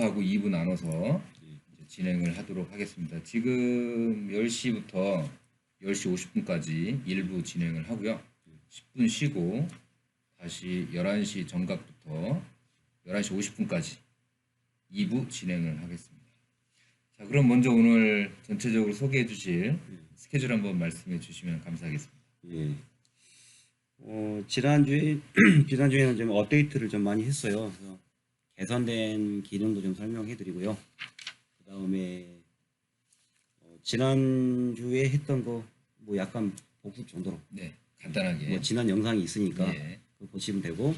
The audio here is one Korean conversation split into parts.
1부하고 2부 나눠서 이제 진행을 하도록 하겠습니다. 지금 10시부터 10시 50분까지 1부 진행을 하고요. 10분 쉬고 다시 11시 정각부터 11시 50분까지 2부 진행을 하겠습니다. 자, 그럼 먼저 오늘 전체적으로 소개해 주실 스케줄 한번 말씀해 주시면 감사하겠습니다. 예. 지난주에는 좀 업데이트를 좀 많이 했어요. 그래서 개선된 기능도 좀 설명해 드리고요. 그 다음에 지난주에 했던 거 뭐 약간 복습 정도로. 네, 간단하게. 뭐 지난 영상이 있으니까 예. 그거 보시면 되고,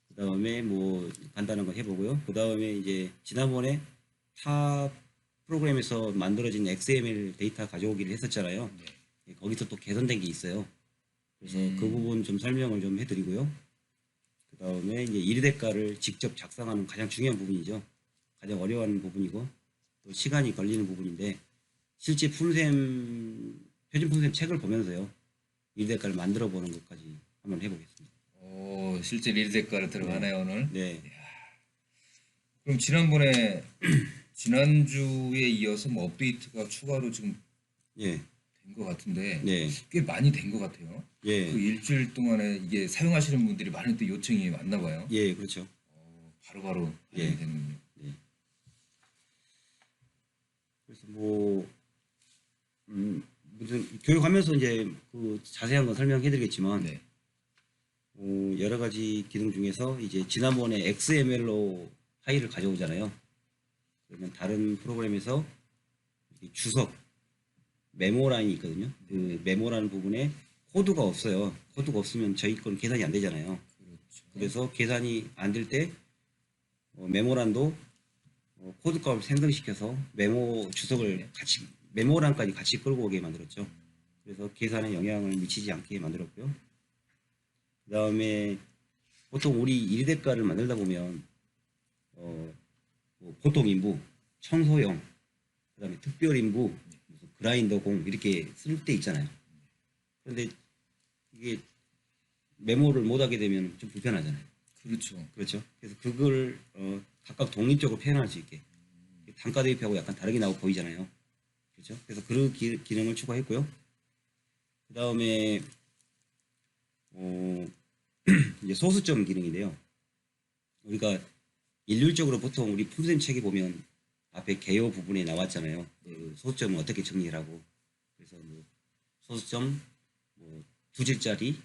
그 다음에 뭐 간단한 거 해보고요. 그 다음에 이제 지난번에 타 프로그램에서 만들어진 XML 데이터 가져오기를 했었잖아요. 네. 거기서 또 개선된 게 있어요. 그래서 그 부분 좀 설명을 좀 해드리고요. 그 다음에 이제 1대가를 직접 작성하는 가장 중요한 부분이죠. 가장 어려워하는 부분이고 또 시간이 걸리는 부분인데, 실제 표준 품샘 책을 보면서요 1대가를 만들어 보는 것까지 한번 해보겠습니다. 실제 리드데카를 들어가네요. 네. 오늘. 네. 그럼 지난주에 이어서 뭐 업데이트가 추가로 지금 예. 된 것 같은데 네. 꽤 많이 된 것 같아요. 예. 그 일주일 동안에 이게 사용하시는 분들이 많은 또 요청이 왔나 봐요. 예, 그렇죠. 바로바로 예. 반영이 되는군요. 네. 그래서 뭐 무슨 교육하면서 이제 그 자세한 건 설명해드리겠지만, 네. 여러 가지 기능 중에서 이제 지난번에 XML로 파일을 가져오잖아요. 그러면 다른 프로그램에서 주석 메모란이 있거든요. 그 메모란 부분에 코드가 없어요. 코드가 없으면 저희 건 계산이 안 되잖아요. 그렇죠. 그래서 계산이 안 될 때 메모란도 코드 값을 생성시켜서 메모 주석을 같이 메모란까지 같이 끌고 오게 만들었죠. 그래서 계산에 영향을 미치지 않게 만들었고요. 그 다음에 보통 우리 1대가를 만들다 보면 뭐 보통 인부, 청소형, 그 다음에 특별 인부, 그라인더 공 이렇게 쓸 때 있잖아요. 그런데 이게 메모를 못하게 되면 좀 불편하잖아요. 그렇죠. 그렇죠. 그래서 그걸 각각 독립적으로 표현할 수 있게 단가 대입하고 약간 다르게 나오고 보이잖아요. 그렇죠. 그래서 그 기능을 추가했고요. 그 다음에 이제 소수점 기능인데요. 우리가 일률적으로 보통 우리 품샘 책에 보면 앞에 개요 부분에 나왔잖아요. 그 소수점은 어떻게 정리하라고. 그래서 뭐 소수점 뭐 2줄짜리,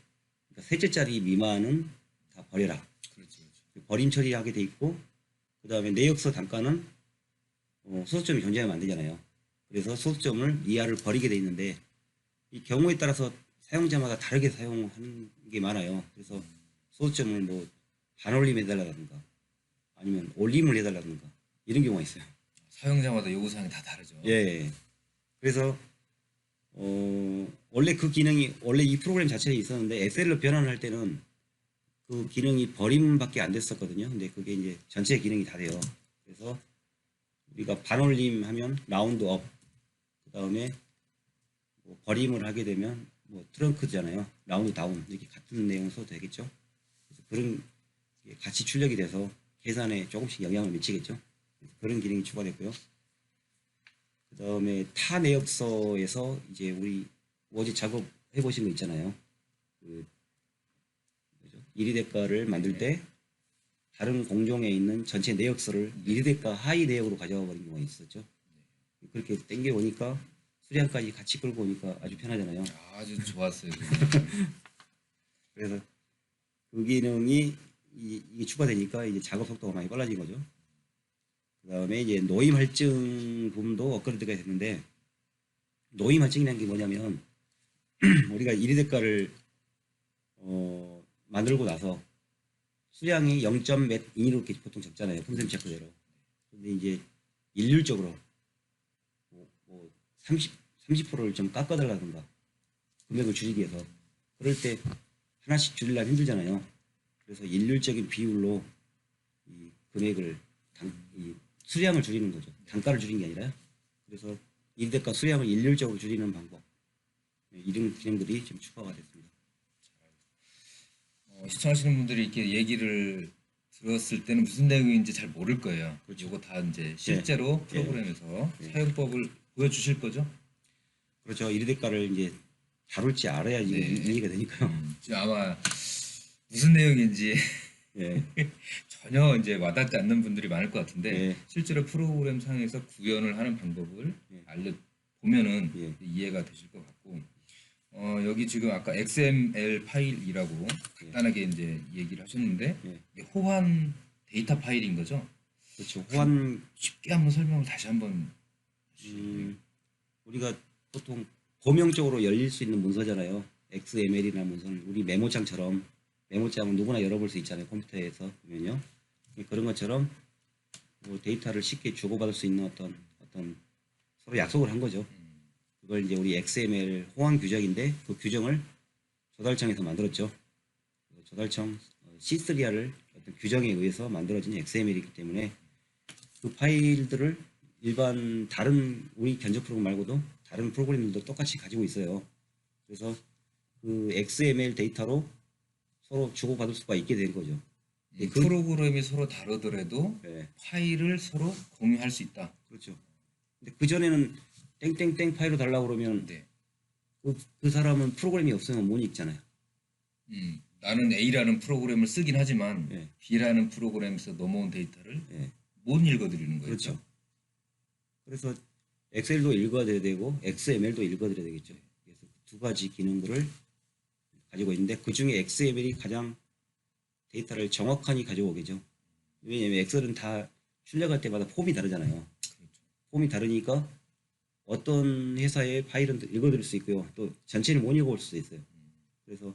그러니까 3줄짜리 미만은 다 버려라. 그렇죠. 버림 처리하게 돼 있고, 그 다음에 내역서 단가는 소수점이 존재하면 안 되잖아요. 그래서 소수점을 이하를 버리게 돼 있는데, 이 경우에 따라서 사용자마다 다르게 사용하는 게 많아요. 그래서 소수점을 뭐 반올림 해달라든가 아니면 올림을 해달라든가 이런 경우가 있어요. 사용자마다 요구사항이 다 다르죠. 예. 그래서 원래 그 기능이 원래 이 프로그램 자체에 있었는데 엑셀로 변환을 할 때는 그 기능이 버림밖에 안 됐었거든요. 근데 그게 이제 전체 기능이 다 돼요. 그래서 우리가 반올림 하면 라운드 업, 그 다음에 뭐 버림을 하게 되면 뭐 트렁크잖아요. 라운드 다운 이렇게 같은 내용을 써도 되겠죠. 그래서 그런 게 같이 출력이 돼서 계산에 조금씩 영향을 미치겠죠. 그런 기능이 추가됐고요. 그 다음에 타 내역서에서 이제 우리 어제 작업해 보신 거 있잖아요. 그 1위대가를 만들 때 다른 공종에 있는 전체 내역서를 1위대가 하위 내역으로 가져와 버린 경우가 있었죠. 그렇게 땡겨 오니까 수량까지 같이 끌고 오니까 아주 편하잖아요. 아주 좋았어요. 그래서 그 기능이 이게 추가되니까 이제 작업 속도가 많이 빨라진 거죠. 그 다음에 이제 노임 할증 부분도 업그레이드가 됐는데, 노임 할증이라는 게 뭐냐면 우리가 1위대가를 만들고 나서 수량이 0.몇 인으로 이렇게 보통 적잖아요. 품샘 체크대로. 근데 이제 일률적으로 뭐 30%를 좀 깎아달라든가 금액을 줄이기 위해서, 그럴 때 하나씩 줄이려면 힘들잖아요. 그래서 일률적인 비율로 이 금액을 이 수량을 줄이는 거죠. 단가를 줄이는 게 아니라요. 그래서 1대가 수량을 일률적으로 줄이는 방법, 이런 기능들이 좀 추가가 됐습니다. 시청하시는 분들이 이렇게 얘기를 들었을 때는 무슨 내용인지 잘 모를 거예요. 그렇죠. 이거 다 이제 실제로 예. 프로그램에서 예. 사용법을 보여주실 거죠? 그렇죠. 이래대가를 이제 다룰 줄 알아야지 네. 이해가 되니까요. 지금 아마 무슨 내용인지 예. 전혀 이제 와닿지 않는 분들이 많을 것 같은데 예. 실제로 프로그램 상에서 구현을 하는 방법을 예. 보면은 예. 이해가 되실 것 같고 여기 지금 아까 XML 파일이라고 간단하게 이제 얘기를 하셨는데 예. 이게 호환 데이터 파일인 거죠? 그렇죠. 호환 쉽게 한번 설명을 다시 한번 우리가 보통 범용적으로 열릴 수 있는 문서잖아요. XML이나 문서는 우리 메모장처럼 메모장은 누구나 열어볼 수 있잖아요. 컴퓨터에서 보면요. 그런 것처럼 뭐 데이터를 쉽게 주고받을 수 있는 어떤 서로 약속을 한 거죠. 그걸 이제 우리 XML 호환 규정인데 그 규정을 조달청에서 만들었죠. 조달청 C3R을 어떤 규정에 의해서 만들어진 XML이기 때문에 그 파일들을 일반 다른 우리 견적 프로그램 말고도 다른 프로그램들도 똑같이 가지고 있어요. 그래서 그 XML 데이터로 서로 주고받을 수가 있게 된 거죠. 그 프로그램이 서로 다르더라도 네, 파일을 서로 공유할 수 있다. 그렇죠. 근데 그 전에는 땡땡땡 파일로 달라고 그러면 네. 그 사람은 프로그램이 없으면 못 읽잖아요. 나는 A라는 프로그램을 쓰긴 하지만 네. B라는 프로그램에서 넘어온 데이터를 네. 못 읽어드리는 거죠. 그렇죠. 그래서 엑셀도 읽어드려야 되고 XML도 읽어드려야 되겠죠. 그래서 두 가지 기능들을 가지고 있는데 그 중에 XML이 가장 데이터를 정확하게 가져오겠죠. 왜냐하면 엑셀은 다 출력할 때마다 폼이 다르잖아요. 그렇죠. 폼이 다르니까 어떤 회사의 파일은 읽어드릴 수 있고요. 또 전체를 못 읽어올 수도 있어요. 그래서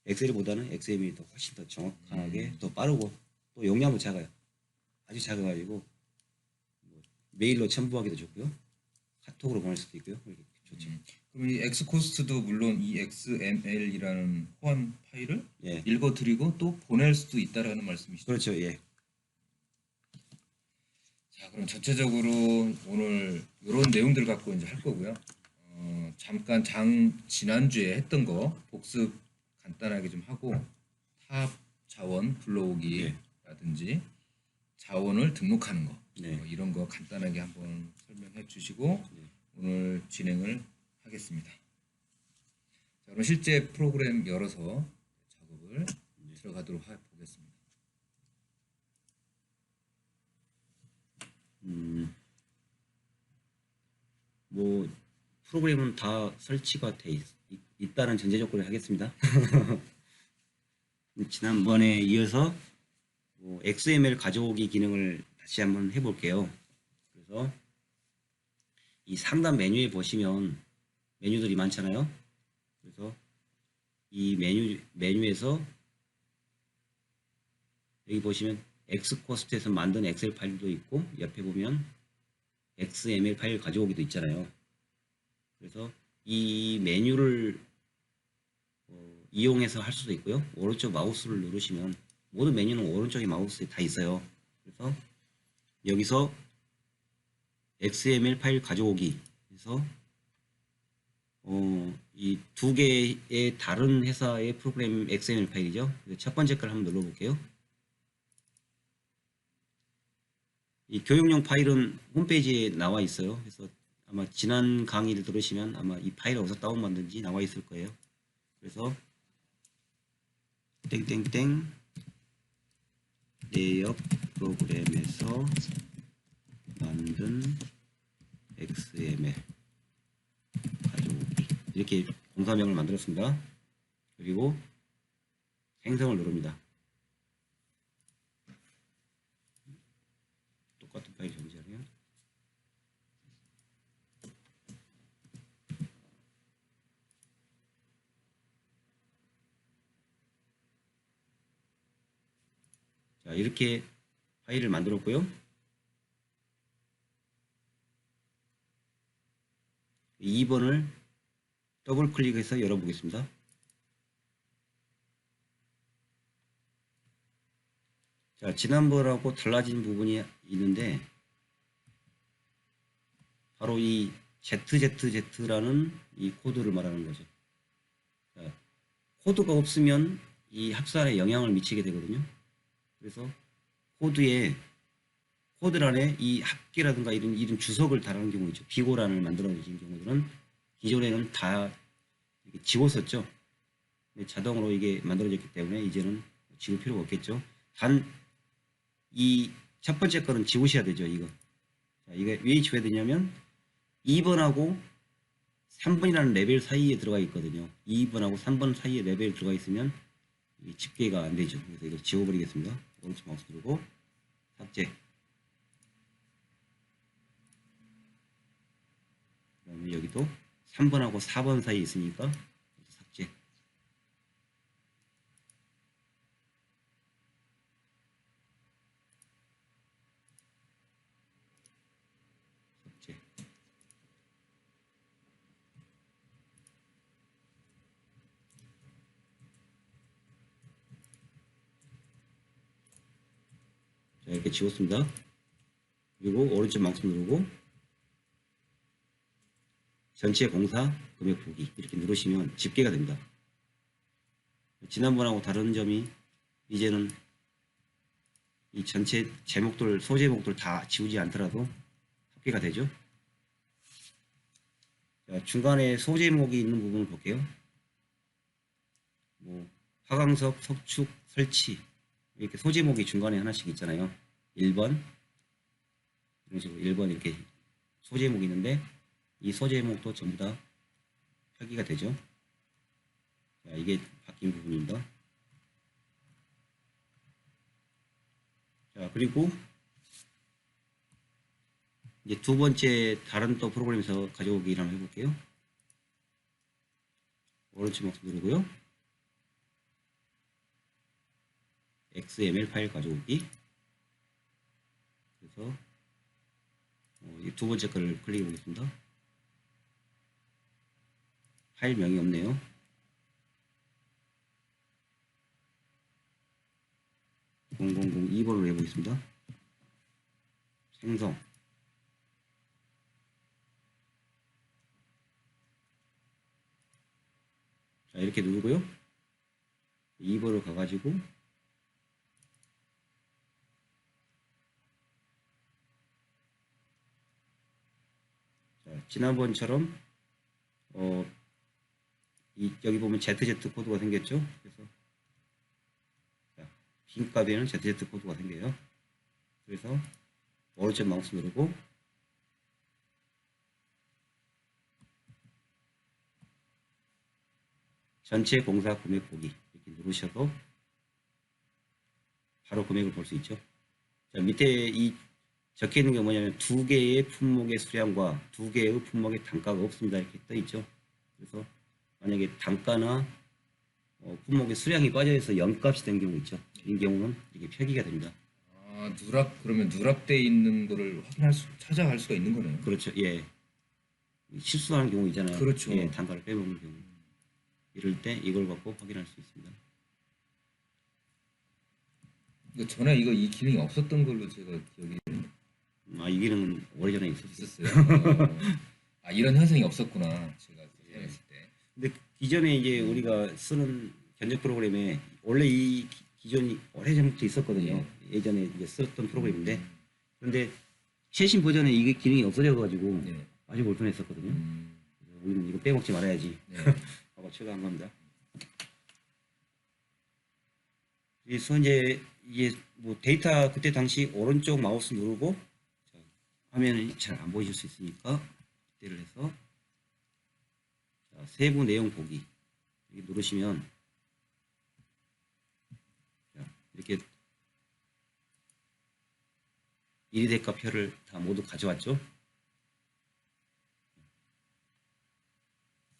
엑셀보다는 XML이 더 훨씬 더 정확하게 더 빠르고 또 용량도 작아요. 아주 작아가지고 뭐 메일로 첨부하기도 좋고요. 카톡으로 보낼 수도 있고요. 이렇게 좋죠. 그럼 이 엑스코스트도 물론 이 XML이라는 호환 파일을 예, 읽어드리고 또 보낼 수도 있다라는 말씀이시죠? 그렇죠. 예, 자, 그럼 전체적으로 오늘 이런 내용들 갖고 이제 할 거고요. 잠깐 지난주에 했던 거 복습 간단하게 좀 하고 탑 자원 불러오기라든지 자원을 등록하는 거 네. 이런 거 간단하게 한번 설명해 주시고 오늘 진행을 하겠습니다. 자, 그럼 실제 프로그램 열어서 작업을 들어가도록 보겠습니다. 뭐 프로그램은 다 설치가 돼 있다는 전제 조건을 하겠습니다. 지난번에 이어서 뭐 XML 가져오기 기능을 다시 한번 해볼게요. 그래서 이 상단 메뉴에 보시면 메뉴들이 많잖아요. 그래서 이 메뉴에서 여기 보시면 엑스코스트에서 만든 엑셀 파일도 있고 옆에 보면 XML 파일 가져오기도 있잖아요. 그래서 이 메뉴를 이용해서 할 수도 있고요. 오른쪽 마우스를 누르시면 모든 메뉴는 오른쪽에 마우스에 다 있어요. 그래서 여기서 XML 파일 가져오기 해서 이 두 개의 다른 회사의 프로그램 XML 파일이죠. 첫 번째 걸 한번 눌러볼게요. 이 교육용 파일은 홈페이지에 나와 있어요. 그래서 아마 지난 강의를 들으시면 아마 이 파일을 어디서 다운받는지 나와 있을 거예요. 그래서 땡땡땡 내역 프로그램에서 만든 XML 가져오기 이렇게 공사명을 만들었습니다. 그리고 생성을 누릅니다. 똑같은 파일 존재하네요. 자, 이렇게 파일을 만들었고요. 2번을 더블 클릭해서 열어보겠습니다. 자, 지난번하고 달라진 부분이 있는데 바로 이 ZZZ라는 이 코드를 말하는 거죠. 자, 코드가 없으면 이 합산에 영향을 미치게 되거든요. 그래서 코드 안에 이 합계라든가 이런 주석을 달하는 경우 있죠. 비고란을 만들어진 경우들은 기존에는 다 이렇게 지웠었죠. 근데 자동으로 이게 만들어졌기 때문에 이제는 지울 필요가 없겠죠. 단 이 첫 번째 거는 지우셔야 되죠. 이거. 자, 이게 왜 지워야 되냐면 2번하고 3번이라는 레벨 사이에 들어가 있거든요. 2번하고 3번 사이에 레벨 들어가 있으면 이 집계가 안 되죠. 그래서 이걸 지워버리겠습니다. 오른쪽 마우스 누르고 삭제. 그다음에 여기도 3번하고 4번 사이에 있으니까 삭제. 삭제. 자, 이렇게 지웠습니다. 그리고 오른쪽 마우스 누르고 전체 공사 금액 보기 이렇게 누르시면 집계가 됩니다. 지난번하고 다른 점이 이제는 이 전체 제목들, 소제목들 다 지우지 않더라도 합계가 되죠. 자, 중간에 소제목이 있는 부분을 볼게요. 뭐 화강석, 석축, 설치 이렇게 소제목이 중간에 하나씩 있잖아요. 1번 이런 식으로 1번 이렇게 소제목이 있는데 이 소제목도 전부 다 표기가 되죠. 자, 이게 바뀐 부분입니다. 자, 그리고 이제 두 번째 다른 또 프로그램에서 가져오기를 한번 해볼게요. 오른쪽 마우스 누르고요. XML 파일 가져오기. 그래서 이 두 번째 거를 클릭해 보겠습니다. 파일명이 없네요. (0002) 2번으로 해보겠습니다. 생성. 자, 이렇게 누르고요. 2번으로 가가지고 자, 지난번처럼 여기 보면 ZZ 코드가 생겼죠. 그래서 빈 값에는 ZZ 코드가 생겨요. 그래서 오른쪽 마우스 누르고 전체 공사 금액 보기 이렇게 누르셔도 바로 금액을 볼 수 있죠. 자, 밑에 이 적혀 있는 게 뭐냐면 두 개의 품목의 수량과 두 개의 품목의 단가가 없습니다. 이렇게 떠 있죠. 그래서 만약에 단가나 품목의 수량이 빠져있어 0값이 된 경우 있죠. 이 경우는 이게 표기가 됩니다. 아, 그러면 누락돼 있는 거를 찾아갈 수가 있는 거네요. 그렇죠. 예. 실수하는 경우 있잖아요. 그렇죠. 예, 단가를 빼먹는 경우. 이럴 때 이걸 갖고 확인할 수 있습니다. 전에 이 기능이 없었던 걸로 제가 기억이 이 기능은 오래전에 있었어요. 아, 이런 현상이 없었구나. 제가 사용했을 때. 근데 기존에 이제 우리가 쓰는 견적 프로그램에 원래 이 기존이 오래전부터 있었거든요. 예전에 이제 썼던 프로그램인데 그런데 최신 버전에 이게 기능이 없어져가지고 아주 불편했었거든요. 그래서 우리는 이거 빼먹지 말아야지 하고 최소한 겁니다. 그래서 이제 이게 뭐 데이터 그때 당시 오른쪽 마우스 누르고 화면이 잘 안 보이실 수 있으니까 그때를 해서 자, 세부 내용 보기 여기 누르시면 자, 이렇게 1위 대가표를 다 모두 가져왔죠.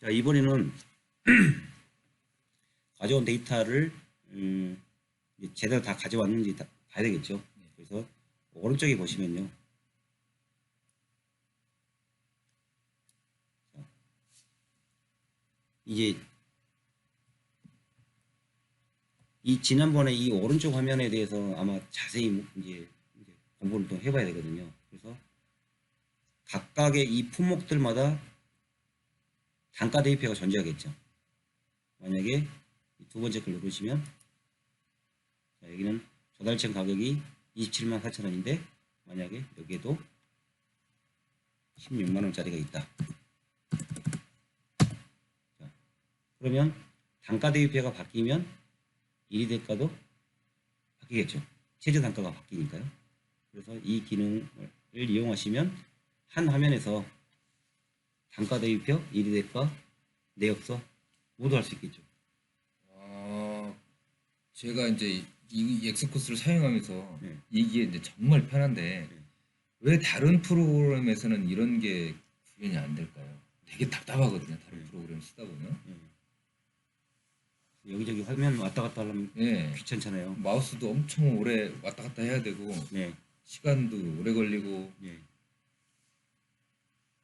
자, 이번에는 가져온 데이터를 제대로 다 가져왔는지 다 봐야 되겠죠. 그래서 오른쪽에 보시면요. 이제 이 지난번에 이 오른쪽 화면에 대해서 아마 자세히 이제 공부를 또 해봐야 되거든요. 그래서 각각의 이 품목들마다 단가 대입표가 존재하겠죠. 만약에 두 번째 걸 누르시면 자, 여기는 조달청 가격이 27만 4천 원인데 만약에 여기에도 16만 원짜리가 있다. 자, 그러면 단가 대비표가 바뀌면 1위 대가도 바뀌겠죠. 최저 단가가 바뀌니까요. 그래서 이 기능을 이용하시면 한 화면에서 단가 대비표, 1위 대가, 내역서 모두 할 수 있겠죠. 아, 제가 이제 이 엑스코스를 사용하면서 네. 이게 이제 정말 편한데 네. 왜 다른 프로그램에서는 이런 게 구현이 안 될까요? 되게 답답하거든요. 다른 프로그램 쓰다 보면. 여기저기 화면 왔다 갔다 하려면 예. 귀찮잖아요. 마우스도 엄청 오래 왔다 갔다 해야 되고 네. 시간도 오래 걸리고 예.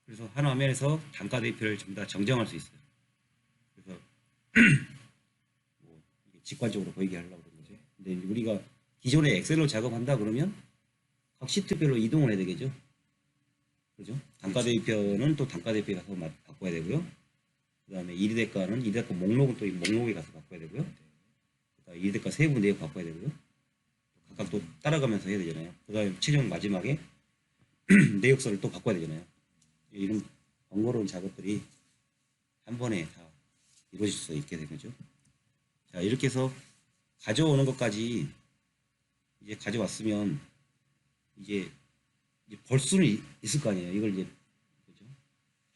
그래서 한 화면에서 단가 대표를 전부 다 정정할 수 있어요. 그래서 뭐 이게 직관적으로 보이게 하려고 그런 거죠. 근데 이제 우리가 기존에 엑셀로 작업한다 그러면 각 시트별로 이동을 해야 되겠죠. 그죠? 단가 대표는 또 단가 대표에 가서 바꿔야 되고요. 그다음에 1위 대가는 1위 대가 목록은 또 이 목록에 가서 바꿔야 되고요. 그다음에 2위 대가 세부 내역 바꿔야 되고요. 각각 또 따라가면서 해야 되잖아요. 그다음에 최종 마지막에 내역서를 또 바꿔야 되잖아요. 이런 번거로운 작업들이 한 번에 다 이루어질 수 있게 된 거죠. 자, 이렇게 해서 가져오는 것까지 이제 가져왔으면 이제 벌 수는 있을 거 아니에요. 이걸 이제 그죠?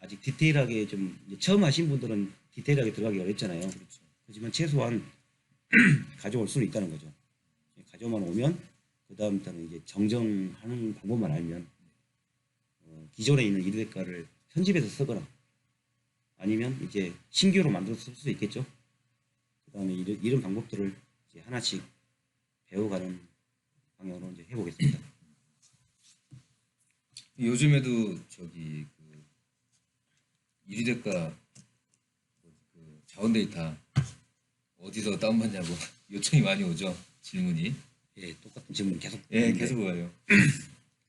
아직 디테일하게 좀 이제 처음 하신 분들은 디테일하게 들어가기 어렵잖아요. 그렇죠. 하지만 최소한 가져올 수는 있다는 거죠. 가져만 오면 그 다음부터는 이제 정정하는 방법만 알면 기존에 있는 이르데카를 편집해서 쓰거나 아니면 이제 신규로 만들어서 쓸 수 있겠죠. 그 다음에 이런 방법들을 이제 하나씩 배워가는 방향으로 이제 해보겠습니다. 요즘에도 저기 그 유리대가 그 자원 데이터 어디서 다운받냐고 요청이 많이 오죠. 질문이. 예, 똑같은 질문 계속. 예, 오는데, 계속 와요.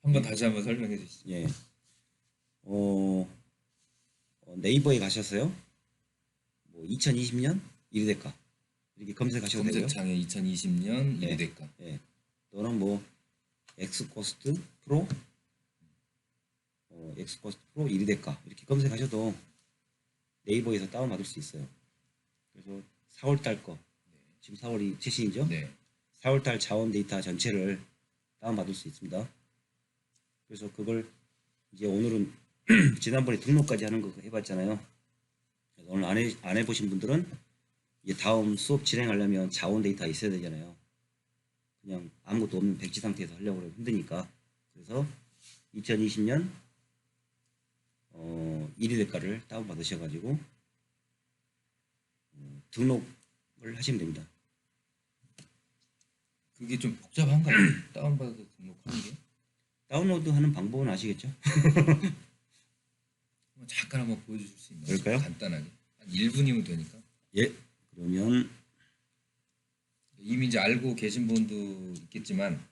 한번 다시 한번 설명해 주시죠. 예, 네이버에 가셔서요. 뭐 2020년 이르데카 이렇게 검색하셔도 되고요. 검색창에 2020년 예. 유리대가. 예, 또는 뭐 엑스코스트 프로, 엑스코스트 프로 이르데카 이렇게 검색하셔도 네이버에서 다운받을 수 있어요. 그래서 4월달 거, 지금 4월이 최신이죠. 네. 4월달 자원 데이터 전체를 다운받을 수 있습니다. 그래서 그걸 이제 오늘은 지난번에 등록까지 하는 거 해봤잖아요. 그래서 오늘 안 해보신 분들은 이제 다음 수업 진행하려면 자원 데이터 있어야 되잖아요. 그냥 아무것도 없는 백지 상태에서 하려고 하면 힘드니까. 그래서 2020년 1위 대가를 다운받으셔가지고 등록을 하시면 됩니다. 그게 좀 복잡한가요? 다운받아서 등록하는 게? 다운로드하는 방법은 아시겠죠? 잠깐 한번 보여주실 수 있나요? 그럴까요? 간단하게. 한 1분이면 되니까. 예. 그러면 이미 이제 알고 계신 분도 있겠지만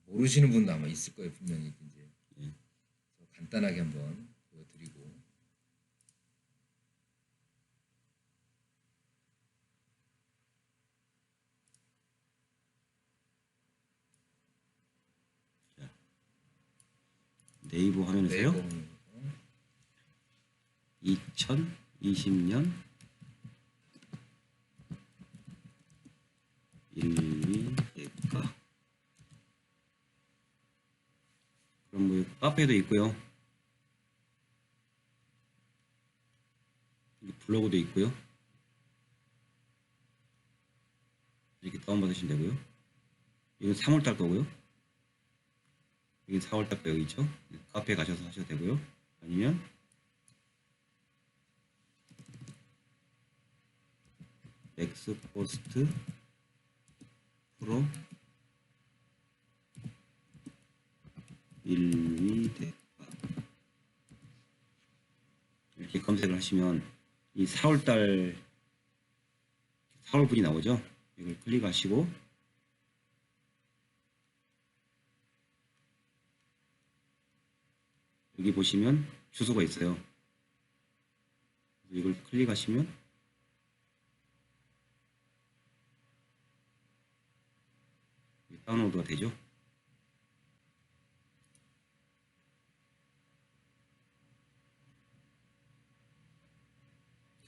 모르시는 분도 아마 있을 거예요. 분명히 이제 예. 간단하게 한번 보여드리고. 네이버 화면에서요. 네이버 2020년 1위 대가. 그럼 뭐 카페도 있고요. 블로그도 있고요. 이렇게 다운받으시면 되고요. 이건 3월달 거고요. 여기 4월달 거 여기 있죠. 카페에 가셔서 하셔도 되고요. 아니면 엑스포스트 프로 1위 대가 이렇게 검색을 하시면 이 4월달 4월분이 나오죠. 이걸 클릭하시고 여기 보시면 주소가 있어요. 이걸 클릭하시면 다운로드가 되죠.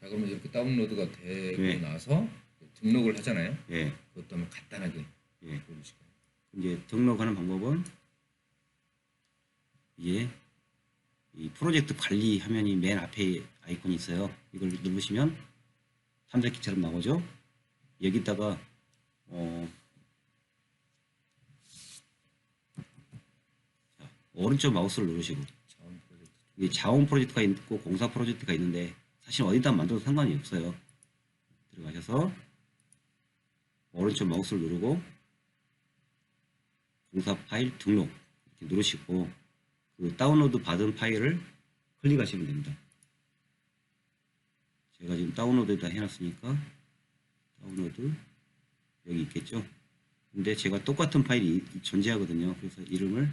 자, 그러면 이렇게 다운로드가 되고 네. 나서 등록을 하잖아요. 예, 그것도 한번 간단하게 예. 보여주실까요? 이제 등록하는 방법은 이게 이 프로젝트 관리 화면이 맨 앞에 아이콘이 있어요. 이걸 누르시면 탐색기처럼 나오죠. 여기다가 자, 오른쪽 마우스를 누르시고 자원 프로젝트. 이 자원 프로젝트가 있고 공사 프로젝트가 있는데 사실 어디다 만들어도 상관이 없어요. 들어가셔서 오른쪽 마우스를 누르고 공사 파일 등록 이렇게 누르시고 그 다운로드 받은 파일을 클릭하시면 됩니다. 제가 지금 다운로드에다 해놨으니까 다운로드 여기 있겠죠. 근데 제가 똑같은 파일이 존재하거든요. 그래서 이름을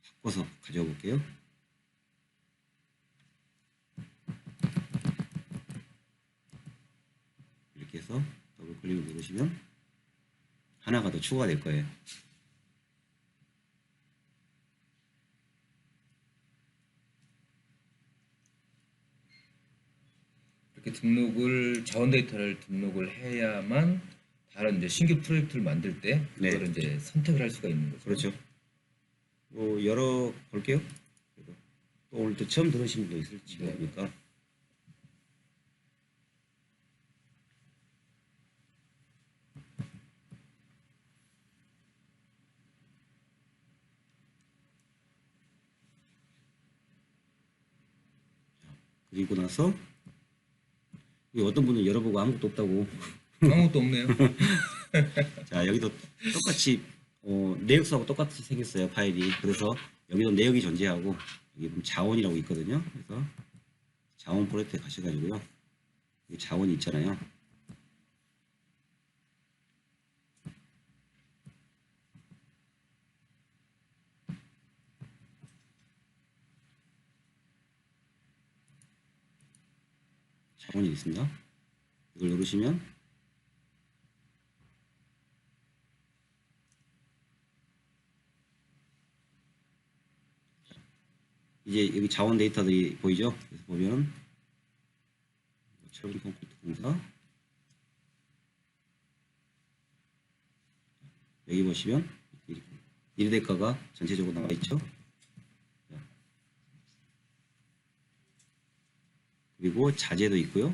바꿔서 가져와 볼게요. 이렇게 해서 더블 클릭을 누르시면 하나가 더 추가가 될 거예요. 이렇게 등록을 자원 데이터를 등록을 해야만 다른 이제 신규 프로젝트를 만들 때 네. 그걸 이제 선택을 할 수가 있는 거죠. 그렇죠. 열어 볼게요. 또 오늘 또 처음 들으신 분도 있을지 네. 모르니까. 그리고 나서 어떤 분은 열어보고 아무것도 없다고. 아무것도 없네요. 자, 여기도 똑같이 내역서하고 똑같이 생겼어요, 파일이. 그래서 여기도 내역이 존재하고 여기 보면 자원이라고 있거든요. 그래서 자원 프로젝트에 가셔가지고요. 여기 자원이 있잖아요. 자원이 있습니다. 이걸 누르시면 이제 여기 자원 데이터들이 보이죠? 그래서 보면 철분 콘크리트 공사 여기 보시면 일대가가 전체적으로 나와 있죠. 그리고 자재도 있고요.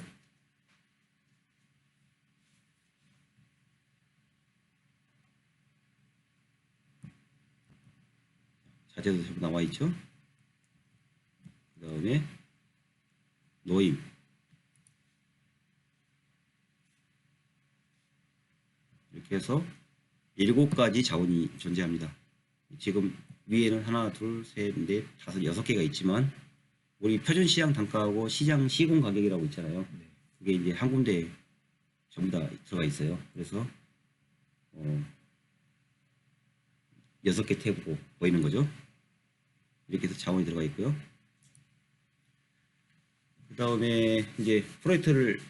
자재도 전부 나와 있죠. 그 다음에 노임 이렇게 해서 7가지 자원이 존재합니다. 지금 위에는 하나, 둘, 셋, 넷, 다섯, 6개가 있지만 우리 표준시장 단가하고 시장 시공 가격이라고 있잖아요. 그게 이제 한 군데 전부 다 들어가 있어요. 그래서 6개 탭으로 보이는 거죠. 이렇게 해서 자원이 들어가 있고요. 그 다음에 이제 프로젝트를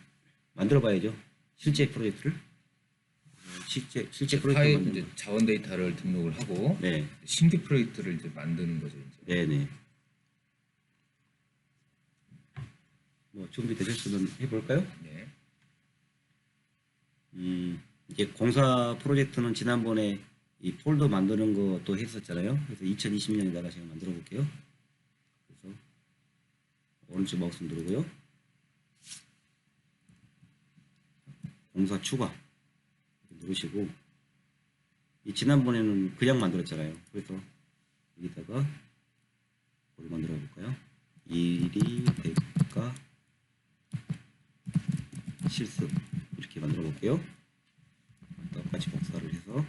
만들어 봐야죠. 실제 프로젝트를. 실제 프로젝트 파일 만드는 이제 거. 자원 데이터를 등록을 하고 네. 신규 프로젝트를 이제 만드는 거죠. 이제. 네네. 준비되셨으면 해볼까요? 네. 이제 공사 프로젝트는 지난번에 이 폴더 만드는 것도 했었잖아요. 그래서 2020년에다가 제가 만들어 볼게요. 그래서 오른쪽 마우스 누르고요. 공사 추가 누르시고 이 지난번에는 그냥 만들었잖아요. 그래서 여기다가 뭘 만들어 볼까요? 1이 대가 실습 이렇게 만들어 볼게요. 똑같이 복사를 해서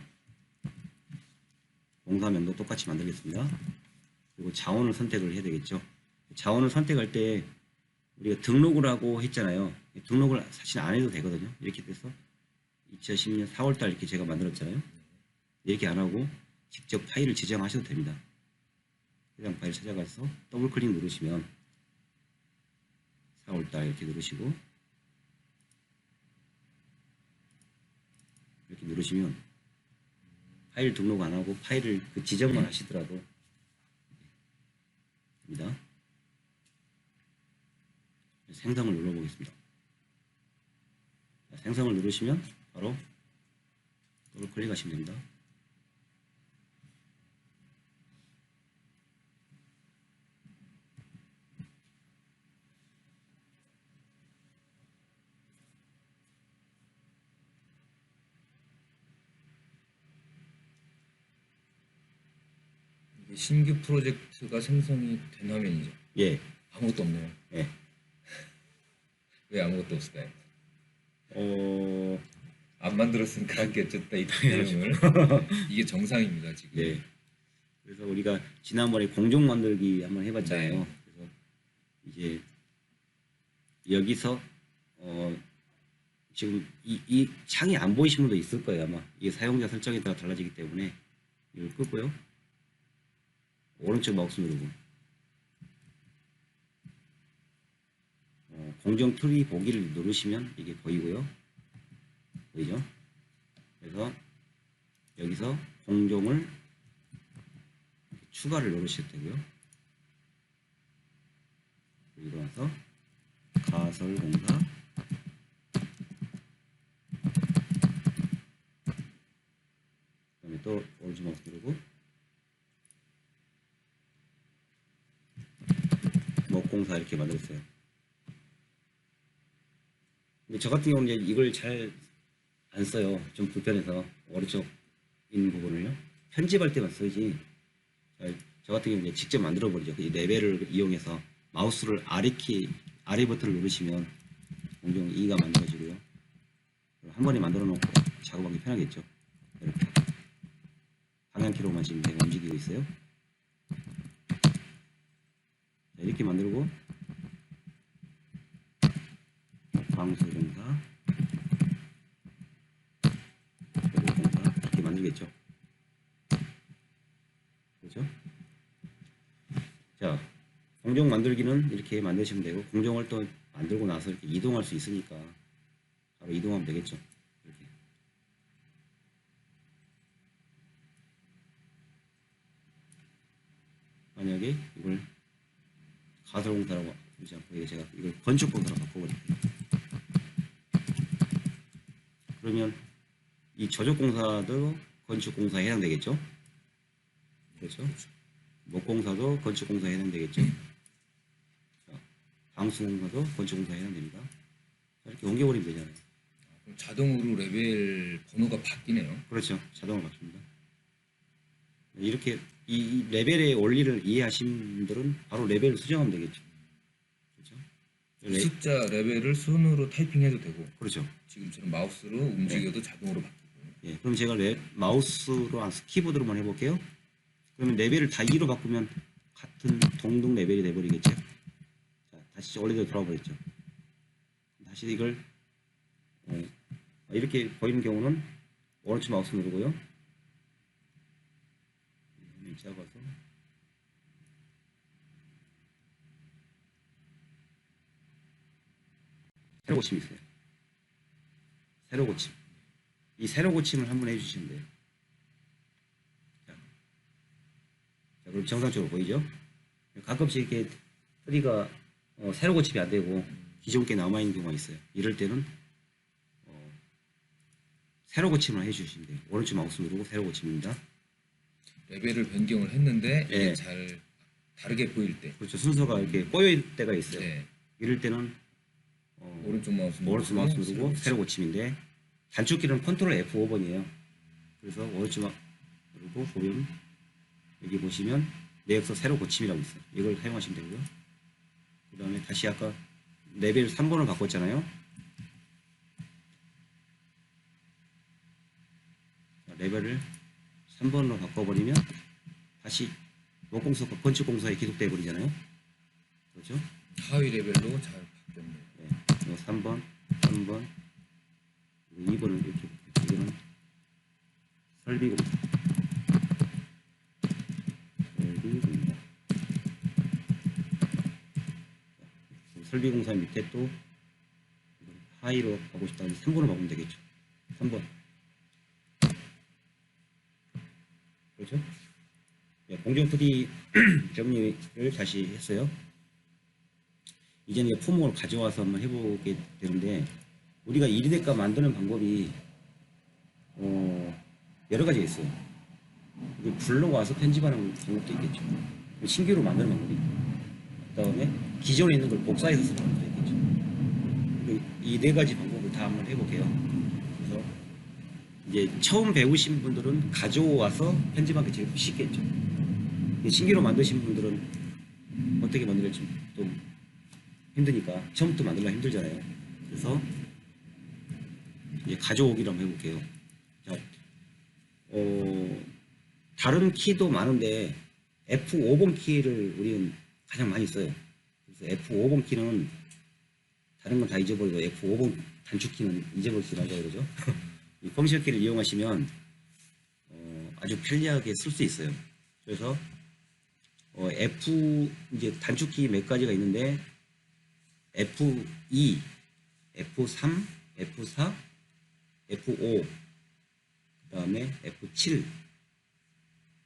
공사면도 똑같이 만들겠습니다. 그리고 자원을 선택을 해야 되겠죠. 자원을 선택할 때 우리가 등록을 하고 했잖아요. 등록을 사실 안 해도 되거든요. 이렇게 돼서 2010년 4월달 이렇게 제가 만들었잖아요. 이렇게 안 하고 직접 파일을 지정하셔도 됩니다. 해당 파일 찾아가서 더블 클릭 누르시면 4월달 이렇게 누르시고 이렇게 누르시면 파일 등록 안 하고 파일을 그 지정만 하시더라도 됩니다. 생성을 눌러보겠습니다. 자, 생성을 누르시면 바로 더블 클릭하시면 됩니다. 이게 신규 프로젝트가 생성이 된 화면이죠. 예, 아무것도 없네요. 예. 왜 아무것도 없을까요? 어, 안 만들었으니까 안겠죠. 데이터 내용을. 이게 정상입니다 지금. 네. 그래서 우리가 지난번에 공정 만들기 한번 해봤잖아요. 네. 그래서 이제 여기서 지금 이 창이 안 보이신 분도 있을 거예요 아마. 이게 사용자 설정에 따라 달라지기 때문에 이걸 끄고요. 오른쪽 마우스 누르고 공정 트리 보기를 누르시면 이게 보이고요. 보이죠? 그래서 여기서 공정을 추가를 누르셔도 되고요. 그리고 나서 가설공사 그다음에 또 오른쪽 마우스 누르고 목공사 이렇게 만들었어요. 근데 저 같은 경우는 이제 이걸 잘 안 써요. 좀 불편해서 오른쪽 있는 부분을요. 편집할 때만 쓰지. 저 같은 경우는 이제 직접 만들어 버리죠. 이 레벨을 이용해서 마우스를 아래 버튼을 누르시면 공정 2가 만들어지고요. 한 번에 만들어 놓고 작업하기 편하겠죠. 이렇게 방향키로만 지금 제가 움직이고 있어요. 자, 이렇게 만들고 방수공사 이렇게 만들겠죠. 그렇죠? 자, 공정 만들기는 이렇게 만드시면 되고 공정을 또 만들고 나서 이렇게 이동할 수 있으니까 바로 이동하면 되겠죠. 이렇게. 만약에 이걸 가설공사라고 하지 않고 제가 이걸 건축공사로 바꿔버릴게요. 그러면 이 저적공사도 건축공사에 해당되겠죠? 그렇죠? 목공사도 건축공사에 해당되겠죠? 자, 방수공사도 건축공사에 해당됩니다. 자, 이렇게 옮겨버리면 되잖아요. 그럼 자동으로 레벨 번호가 바뀌네요. 그렇죠. 자동으로 바뀝니다. 이렇게 이 레벨의 원리를 이해하신 분들은 바로 레벨을 수정하면 되겠죠. 그렇죠? 숫자 레벨을 손으로 타이핑해도 되고 그렇죠. 지금처럼 마우스로 움직여도 자동으로 바뀌고. 예, 그럼 제가 마우스로 키보드로만 해볼게요. 그러면 레벨을 다 2로 바꾸면 같은 동등 레벨이 돼버리겠죠. 자, 다시 원래대로 돌아버렸죠. 다시 이걸 이렇게 보이는 경우는 오른쪽 마우스 누르고요. 작아서 세로 고침이 있어요. 세로 고침. 이 세로 고침을 한번 해주시면 돼요. 자, 그럼 정상적으로 보이죠? 가끔씩 이렇게 트리가 세로 고침이 안 되고 기존 게 남아있는 경우가 있어요. 이럴 때는 세로 고침을 해주시면 돼요. 오른쪽 마우스 누르고 세로 고침입니다. 레벨을 변경을 했는데 이게 네. 잘 다르게 보일 때. 그렇죠. 순서가 이렇게 꼬여있을 때가 있어요. 네. 이럴 때는 오른쪽 마우스 오른쪽 마우스 누르고 세로 고침인데 단축키는 컨트롤 F5번이에요. 그래서 오른쪽 마우스 누르고 보면 여기 보시면 내역서 세로 고침이라고 있어요. 이걸 사용하시면 되고요. 그 다음에 다시 아까 레벨 3번을 바꿨잖아요. 레벨을 3번으로 바꿔버리면 다시 목공사과 건축공사에 기록되어 버리잖아요. 그렇죠? 하위 레벨로 잘 바뀌었네요. 네. 3번, 3번, 그리고 2번은 이렇게, 이거는 설비공사. 설비공사. 설비공사 밑에 또 하위로 가고 싶다면 3번으로 바꾸면 되겠죠. 3번. 그렇죠? 네, 공정 2D 정리를 다시 했어요. 이제는 품목을 가져와서 한번 해보게 되는데, 우리가 1위 대가 만드는 방법이 여러 가지가 있어요. 이게 불러와서 편집하는 방법도 있겠죠. 신규로 만드는 방법이 있고, 그 다음에 기존에 있는 걸 복사해서 쓰는 방법도 있겠죠. 이 네 가지 방법을 다 한번 해볼게요. 그래서 이제 처음 배우신 분들은 가져와서 편집하기 제일 쉽겠죠. 신규로 만드신 분들은 어떻게 만들지 좀 힘드니까 처음부터 만들려면 힘들잖아요. 그래서 이제 가져오기로 한번 해볼게요. 자, 다른 키도 많은데 F5번 키를 우리는 가장 많이 써요. 그래서 F5번 키는 다른 건 다 잊어버리고 F5번 단축키는 잊어버리지 말자 그러죠. 이 펑션 키를 이용하시면 아주 편리하게 쓸 수 있어요. 그래서 F 이제 단축키 몇 가지가 있는데 F2, F3, F4, F5, 그 다음에 F7,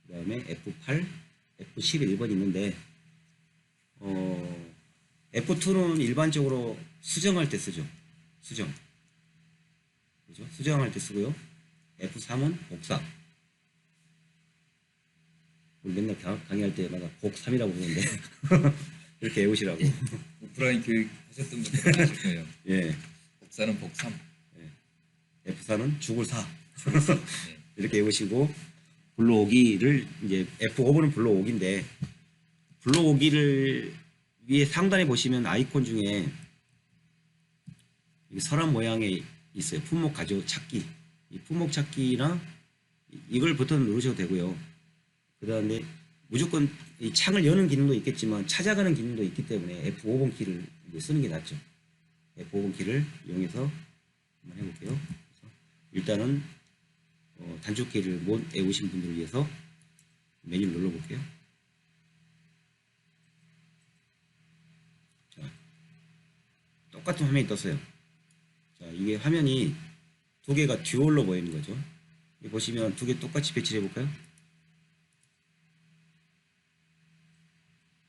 그 다음에 F8, F11번 있는데 F2는 일반적으로 수정할 때 쓰죠. 수정. 그죠? 수정할 때 쓰고요. F3은 복사. 맨날 강의할 때마다 복삼이라고 부르는데 이렇게 외우시라고. 오프라인 교육 하셨던 분들은 아실 거예요. 예. 복사는 복삼. F4는 죽을 사. 네. 이렇게 외우시고, 불러오기를 이제 F5번은 불러오기인데, 불러오기를 위에 상단에 보시면 아이콘 중에 서랍 모양에 있어요. 품목 가져 찾기. 이 품목 찾기나 이걸 버튼 누르셔도 되고요. 그 다음에 무조건 이 창을 여는 기능도 있겠지만 찾아가는 기능도 있기 때문에 F5번 키를 쓰는 게 낫죠. F5번 키를 이용해서 한번 해볼게요. 일단은 단축키를 못 외우신 분들을 위해서 메뉴를 눌러볼게요. 자, 똑같은 화면이 떴어요. 자, 이게 화면이 두 개가 듀얼로 보이는 거죠. 여기 보시면 두 개 똑같이 배치를 해볼까요?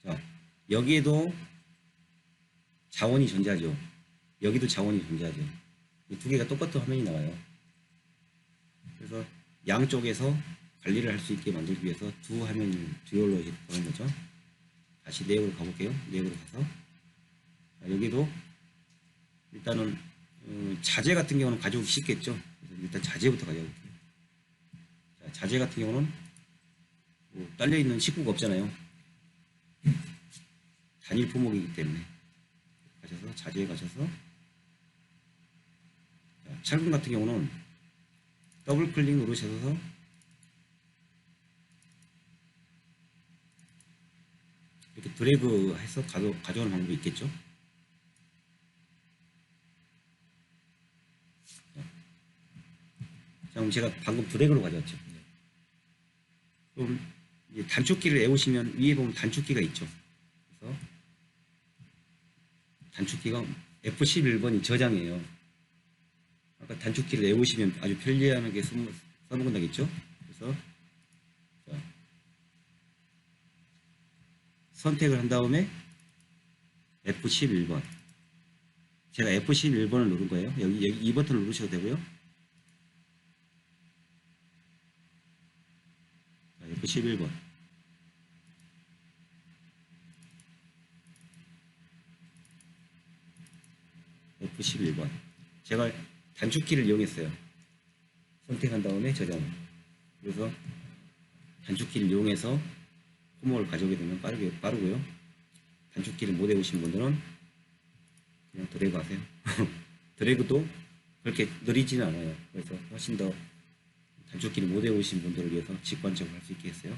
자, 여기에도 자원이 존재하죠. 여기도 자원이 존재하죠. 이 두 개가 똑같은 화면이 나와요. 그래서 양쪽에서 관리를 할 수 있게 만들기 위해서 두 화면을 듀얼로 보는 거죠. 다시 내역으로 가볼게요. 내역으로 가서 자, 여기도 일단은 자재 같은 경우는 가져오기 쉽겠죠. 그래서 일단 자재부터 가져올게요. 자, 자재 같은 경우는 뭐 딸려있는 식구가 없잖아요. 단일 품목이기 때문에 가셔서 자재에 가셔서 자, 철근 같은 경우는 더블 클릭 누르셔서 이렇게 드래그 해서 가져오는 방법이 있겠죠. 자, 그럼 제가 방금 드래그로 가져왔죠. 그럼 이제 단축키를 외우시면 위에 보면 단축키가 있죠. 그래서 단축키가 F11번이 저장이에요. 아까 단축키를 외우시면 아주 편리하게 써먹는다겠죠. 그래서 자, 선택을 한 다음에 F11번. 제가 F11번을 누른 거예요. 여기 이 버튼을 누르셔도 되고요. 자, F11번. F11번. 제가 단축키를 이용했어요. 선택한 다음에 저장. 그래서 단축키를 이용해서 품목을 가져오게 되면 빠르고요. 단축키를 못 외우신 분들은 그냥 드래그 하세요. 드래그도 그렇게 느리지는 않아요. 그래서 훨씬 더 단축키를 못 외우신 분들을 위해서 직관적으로 할 수 있게 했어요.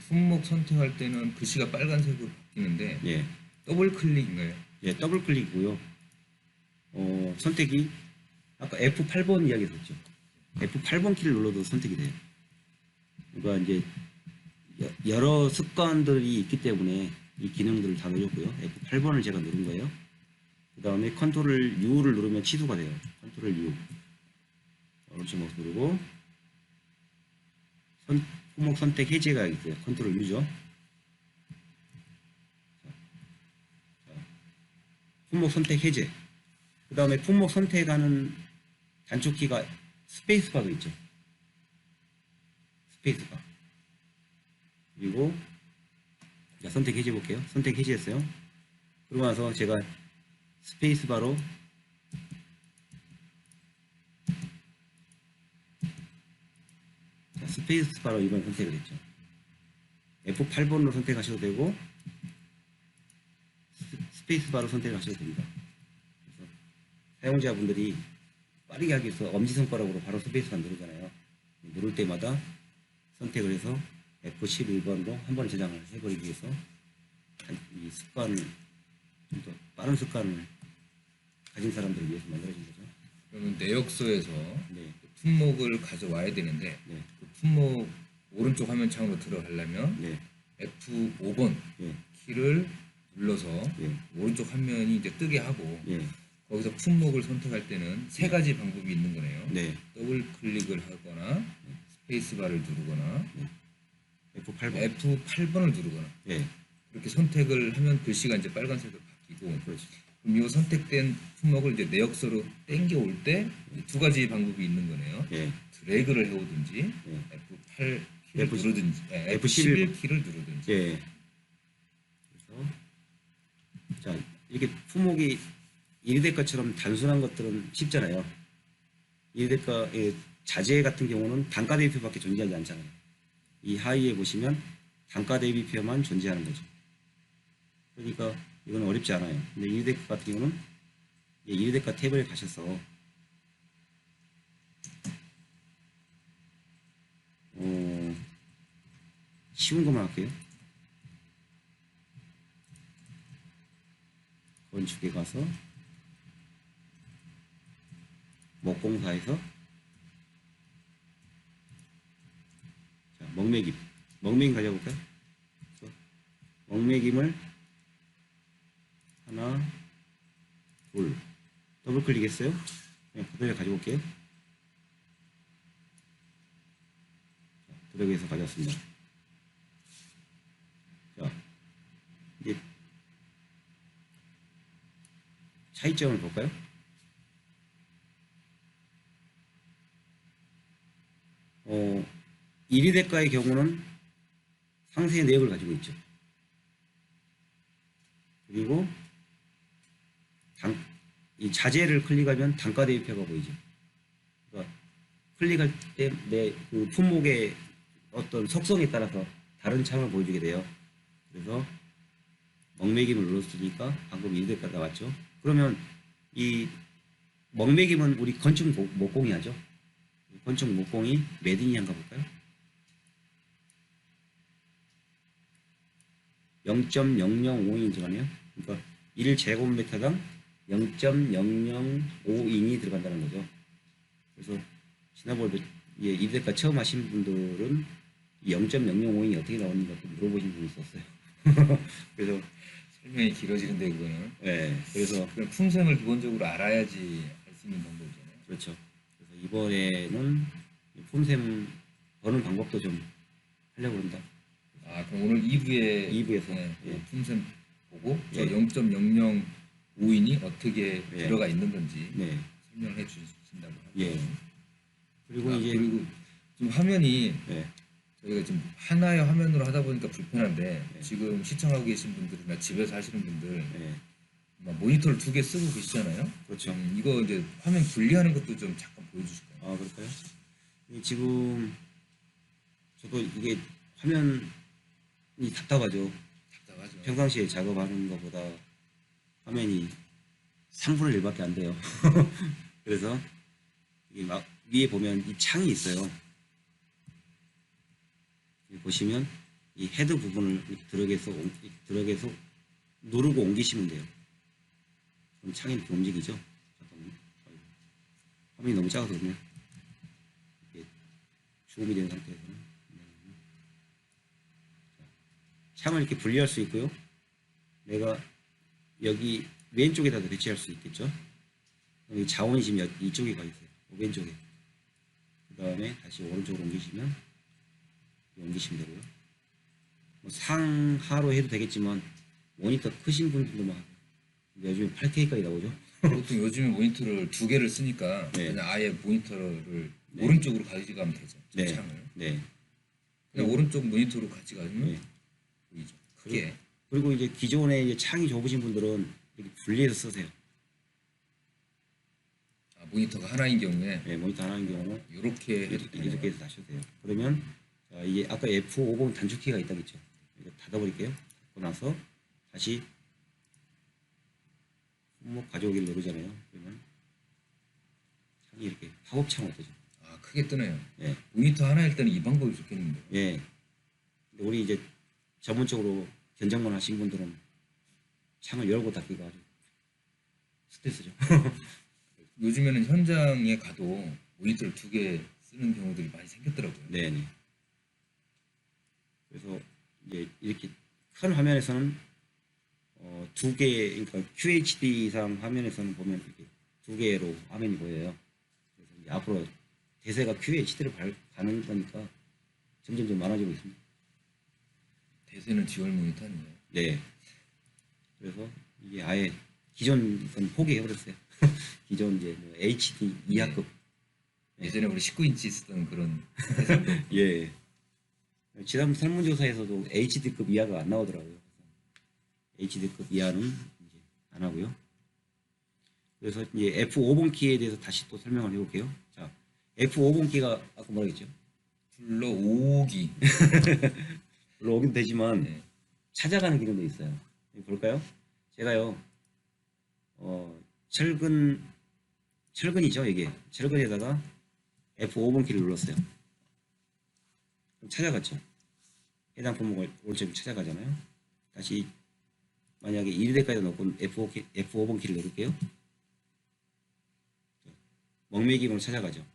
품목 선택할 때는 글씨가 빨간색으로 바뀌는데 예, 더블 클릭인가요? 예, 더블 클릭이고요. 선택이 아까 F8번 이야기 했었죠. F8번 키를 눌러도 선택이 돼요. 그러니까 이제 여러 습관들이 있기 때문에 이 기능들을 다 넣어줬고요. F8번을 제가 누른 거예요. 그 다음에 컨트롤 U를 누르면 취소가 돼요. 컨트롤 U. 오른쪽 마우스 누르고 품목 선택 해제가 있어요. 컨트롤 U죠. 품목 선택 해제. 그 다음에 품목 선택하는 단축키가 스페이스바도 있죠. 스페이스바. 그리고 자, 선택 해제 볼게요. 선택 해제했어요. 그러고 나서 제가 스페이스바로 스페이스바로 이번 선택을 했죠. F8번으로 선택하셔도 되고 스페이스바로 선택하셔도 됩니다. 그래서 사용자분들이 빠르게 하기 위해서 엄지손가락으로 바로 스페이스바 누르잖아요. 누를 때마다 선택을 해서 F11번으로 한 번에 저장을 해버리기 위해서 이 습관을 좀 더 빠른 습관을 가진 사람들을 위해서 만들어진 거죠. 그러면 내역서에서 네. 품목을 가져와야 되는데 네. 그 품목 오른쪽 화면 창으로 들어가려면 네. F5번 예. 키를 눌러서 예. 오른쪽 화면이 이제 뜨게 하고 예. 거기서 품목을 선택할 때는 세 가지 방법이 있는 거네요. 네. 더블 클릭을 하거나 스페이스바를 누르거나 F8번. F8번을 누르거나 예. 그렇게 선택을 하면 글씨가 이제 빨간색으로 바뀌고 그렇죠. 그럼 이 선택된 품목을 이제 내역서로 땡겨 올 때 두 가지 방법이 있는 거네요. 예. 드래그를 해오든지 예. F8 키를 F11. 누르든지 F11 키를 누르든지. 예. 그래서 자 이렇게 품목이 1대가처럼 단순한 것들은 쉽잖아요. 1대가의 자재 같은 경우는 단가 대비표밖에 존재하지 않잖아요. 이 하위에 보시면 단가 대비표만 존재하는 거죠. 그러니까 이건 어렵지 않아요. 근데 1대가 같은 경우는 1대가 탭을 가셔서 쉬운 것만 할게요. 건축에 가서 목공사에서 자, 먹매김 가져볼까요? 먹매김을 하나, 둘 더블 클릭했어요. 그냥 그대로 가져올게요. 드래그해서 가져왔습니다. 자, 이제 차이점을 볼까요? 어, 1위 대가의 경우는 상세의 내역을 가지고 있죠. 그리고 이 자재를 클릭하면 단가 대비표가 보이죠. 그러니까 클릭할 때 내 그 품목의 어떤 속성에 따라서 다른 창을 보여주게 돼요. 그래서 먹매김을 눌렀으니까 방금 1위 대가 나왔죠. 그러면 이 먹매김은 우리 건축 목공이 하죠. 건축 목공이 매딩이 한가 볼까요? 0.0052인칭하네요. 그러니까 1제곱미터당 0.005인이 들어간다는 거죠. 그래서 지난번에 2대가 처음 하신 분들은 0.005인이 어떻게 나오는가 물어보신 분이 있었어요. 그래서 설명이 길어지는데 그거는. 네, 그래서 그럼 품셈을 기본적으로 알아야지 할 수 있는 방법이잖아요. 그렇죠. 그래서 이번에는 품셈 버는 방법도 좀 하려고 합니다. 아 그럼 오늘 2부에서 예. 품셈 보고 저 예. 0.005인이 어떻게 예. 들어가 있는 건지 네. 설명을 해주신다고 하죠. 예. 그리고 이제 그리고 좀 화면이 네. 저희가 지금 하나의 화면으로 하다 보니까 불편한데 네. 지금 시청하고 계신 분들이나 집에서 하시는 분들 네. 모니터를 2개 쓰고 계시잖아요. 그렇죠. 이거 이제 화면 분리하는 것도 좀 잠깐 보여주실까요? 아, 그럴까요? 지금 저도 이게 화면이 답답하죠. 답답하죠. 평상시에 작업하는 것보다 화면이 3분의 1밖에 안 돼요. 그래서 이게 막 위에 보면 이 창이 있어요. 여기 보시면 이 헤드 부분을 들어가서 누르고 옮기시면 돼요. 그럼 창이 이렇게 움직이죠. 잠깐만요. 화면이 너무 작아서 그러네. 이렇게 줌이 된 상태에서는 창을 이렇게 분리할 수 있고요. 내가 여기 왼쪽에다도 배치할 수 있겠죠. 여기 자원이 지금 이쪽에 가 있어요. 왼쪽에. 그 다음에 다시 오른쪽으로 옮기시면 옮기시면 되고요. 뭐 상하로 해도 되겠지만 모니터 크신 분들도 막 요즘 8K까지 나오죠. 보통 요즘에 모니터를 두 개를 쓰니까 네. 그냥 아예 모니터를 네. 오른쪽으로 가져가면 되죠. 네. 창을. 네. 그냥 오른쪽 모니터로 가져가면 네. 보이죠. 크게. 그리고 이제 기존에 이제 창이 좁으신 분들은 이렇게 분리해서 쓰세요. 아, 모니터가 하나인 경우에 네, 모니터 하나인 경우는 이렇게 해도 되네요. 이렇게 해서 다셔도 돼요. 그러면 자, 이게 아까 F50 단축키가 있다겠죠. 이거 닫아버릴게요. 닫고 나서 다시 손목 가져오기를 누르잖아요. 그러면 창이 이렇게 팝업창으로 뜨죠. 아, 크게 뜨네요. 예, 모니터 하나일 때는 이 방법이 좋겠는데요. 예. 근데 우리 이제 전문적으로 견적만 하신 분들은 창을 열고 닫기가 아주 스트레스죠. 요즘에는 현장에 가도 모니터를 두 개 쓰는 경우들이 많이 생겼더라고요. 네, 네. 그래서 이제 이렇게 큰 화면에서는 두 개, 그러니까 QHD 이상 화면에서는 보면 이렇게 두 개로 화면이 보여요. 그래서 이제 앞으로 대세가 QHD로 가는 거니까 점점 많아지고 있습니다. 대세는 듀얼 모니터 아니에요. 네. 그래서 이게 아예 기존 건 포기해버렸어요. 기존 이제 뭐 HD 이하급. 예전에 우리 19인치 쓰던 그런 예. 지난 설문조사에서도 HD급 이하가 안 나오더라고요. HD급 이하는 이제 안 하고요. 그래서 이제 F5번 키에 대해서 다시 또 설명을 해볼게요. 자, F5번 키가 아까 뭐라 했죠? 불러오기. 물론 오긴 되지만 네. 찾아가는 기능도 있어요. 여기 볼까요? 제가요, 철근이죠, 이게. 철근에다가 F5번 키를 눌렀어요. 그럼 찾아갔죠. 해당 품목을 오른쪽으로 찾아가잖아요. 다시 만약에 1대까지 놓고 F5번 키를 누를게요. 먹매김으로 찾아가죠.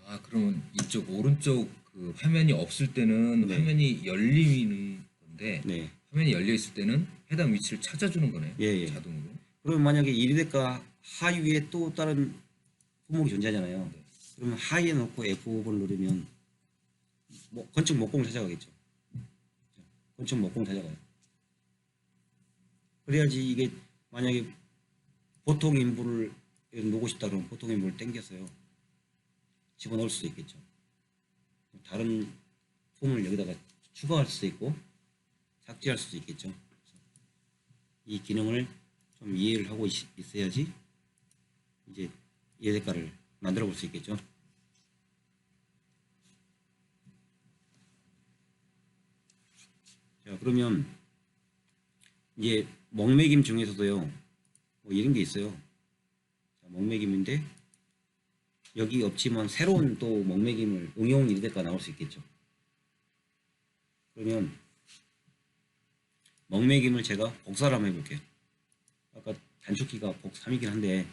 아, 그러면 이쪽 오른쪽 그 화면이 없을 때는 네. 화면이 열리는 건데 네. 화면이 열려 있을 때는 해당 위치를 찾아주는 거네요. 예, 예. 자동으로. 그러면 만약에 1대가 하위에 또 다른 품목이 존재하잖아요. 네. 그러면 하위에 놓고 F5번 누르면 건축 목공을 찾아가겠죠. 건축 목공 찾아가요. 그래야지 이게 만약에 보통 인부를 놓고 싶다 그러면 보통 인부를 땡겨서요. 집어넣을 수도 있겠죠. 다른 폼을 여기다가 추가할 수도 있고 삭제할 수도 있겠죠. 이 기능을 좀 이해를 하고 있어야지 이제 예대가를 만들어 볼 수 있겠죠. 자, 그러면 이제 먹매김 중에서도요, 뭐 이런 게 있어요. 자, 먹매김인데 여기 없지만 새로운 또 먹매김을 응용 일대가 나올 수 있겠죠. 그러면 먹매김을 제가 복사를 한번 해볼게요. 아까 단축키가 복3이긴 한데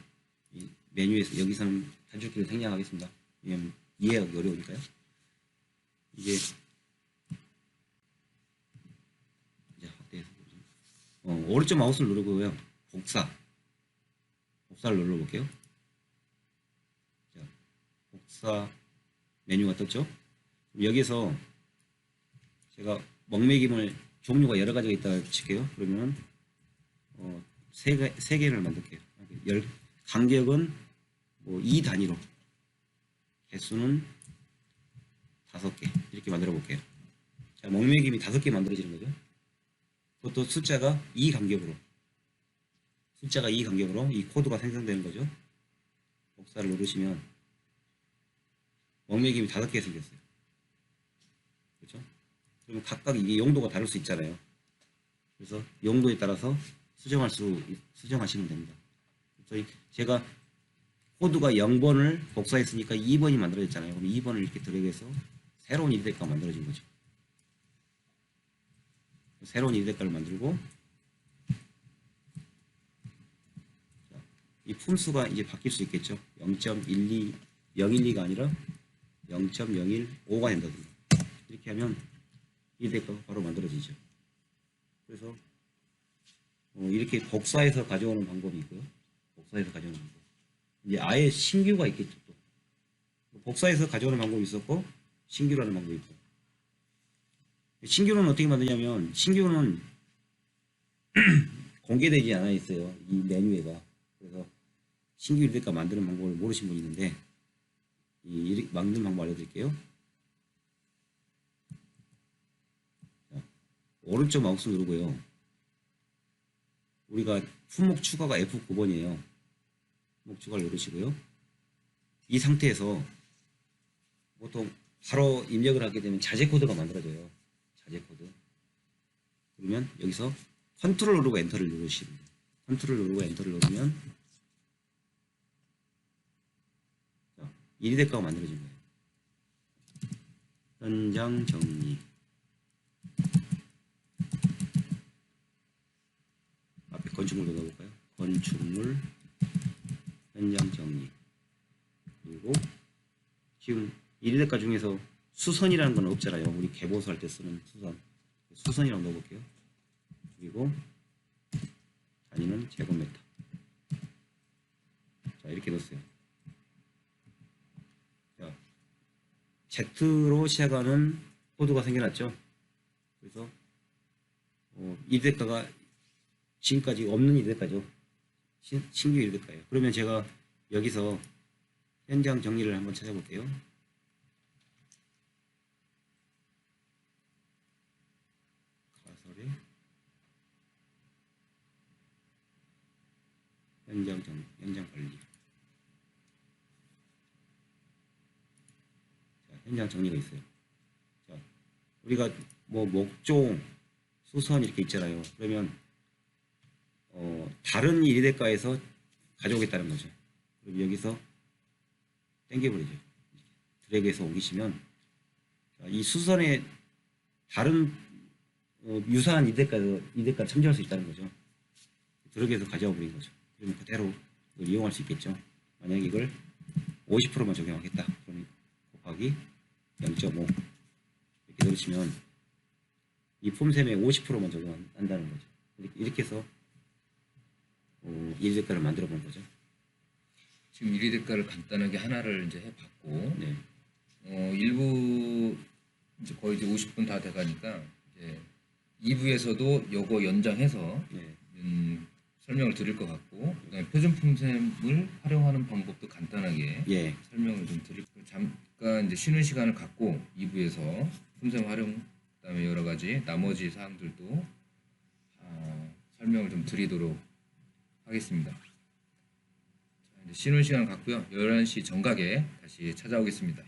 이 메뉴에서 여기서는 단축키를 생략하겠습니다. 왜냐면 이해하기 어려우니까요. 이게 이제 확대해서 보죠. 오른쪽 마우스를 누르고요. 복사를 눌러볼게요. 자, 복사 메뉴가 떴죠. 여기서 제가 먹매김을 종류가 여러 가지가 있다 칠게요. 그러면 세 개를 만들게요. 간격은 뭐 2단위로, 개수는 5개 이렇게 만들어 볼게요. 자, 먹매김이 5개 만들어지는 거죠. 그것도 숫자가 2 간격으로, 이 코드가 생성되는 거죠. 복사를 누르시면 먹매김이 5개 생겼어요. 그렇죠? 그러면 각각 이게 용도가 다를 수 있잖아요. 그래서 용도에 따라서 수정하시면 됩니다. 그래서 제가 코드가 0번을 복사했으니까 2번이 만들어졌잖아요. 그럼 2번을 이렇게 드래그해서 새로운 일대가 만들어진 거죠. 새로운 일대가를 만들고 이 품수가 이제 바뀔 수 있겠죠. 0.012가 아니라 0.015가 된다든가 이렇게 하면 일대가가 바로 만들어지죠. 그래서 이렇게 복사해서 가져오는 방법이 있고요. 복사해서 가져오는 방법. 이제 아예 신규가 있겠죠. 또. 복사해서 가져오는 방법이 있었고 신규라는 방법이 있고. 신규는 어떻게 만드냐면 신규는 공개되지 않아 있어요. 이 메뉴에가. 그래서 신규 이데카 만드는 방법을 모르신 분이 있는데 이 만드는 방법 알려드릴게요. 자, 오른쪽 마우스 누르고요. 우리가 품목 추가가 F9번이에요. 품목 추가를 누르시고요. 이 상태에서 보통 바로 입력을 하게 되면 자재 코드가 만들어져요. 자재 코드. 그러면 여기서 컨트롤 누르고 엔터를 누르시면 돼요. 컨트롤 누르고 엔터를 누르면 자, 1대가가 만들어진 거예요. 현장 정리. 앞에 건축물도 넣어볼까요? 건축물 현장 정리. 그리고 지금 1대가 중에서 수선이라는 건 없잖아요. 우리 개보수 할 때 쓰는 수선. 수선이라고 넣어볼게요. 그리고 단위는 제곱미터. 자, 이렇게 넣었어요. 자, Z로 시작하는 코드가 생겨났죠. 그래서 이데카가 지금까지 없는 이데카죠. 신규 이데카예요. 그러면 제가 여기서 현장 정리를 한번 찾아볼게요. 가설에 현장 정리, 현장 관리. 자, 현장 정리가 있어요. 자, 우리가 뭐 목종, 수선 이렇게 있잖아요. 그러면 다른 일대가에서 가져오겠다는 거죠. 그럼 여기서 당겨버리죠. 드래그해서 옮기시면 자, 이 수선에 다른 유사한 이데카를 참조할 수 있다는 거죠. 드래그해서 가져와 버린 거죠. 그러면 그대로 이걸 이용할 수 있겠죠. 만약 이걸 50%만 적용하겠다. 그러면 곱하기 0.5 이렇게 넣으시면 이 폼셈에 50%만 적용한다는 거죠. 이렇게 해서 1대가를 만들어 본 거죠. 지금 1대가를 간단하게 하나를 이제 해봤고, 네. 일부 이제 거의 이제 50분 다 돼가니까 이제 2부에서도 요거 연장해서 네. 설명을 드릴 것 같고, 그다음에 표준 폼셈을 활용하는 방법도 간단하게 예. 설명을 좀 드릴 거예요. 잠깐 이제 쉬는 시간을 갖고 2부에서 폼셈 활용, 그다음에 여러 가지 나머지 사항들도 설명을 좀 드리도록 하겠습니다. 자, 이제 쉬는 시간 갖고요. 11시 정각에 다시 찾아오겠습니다.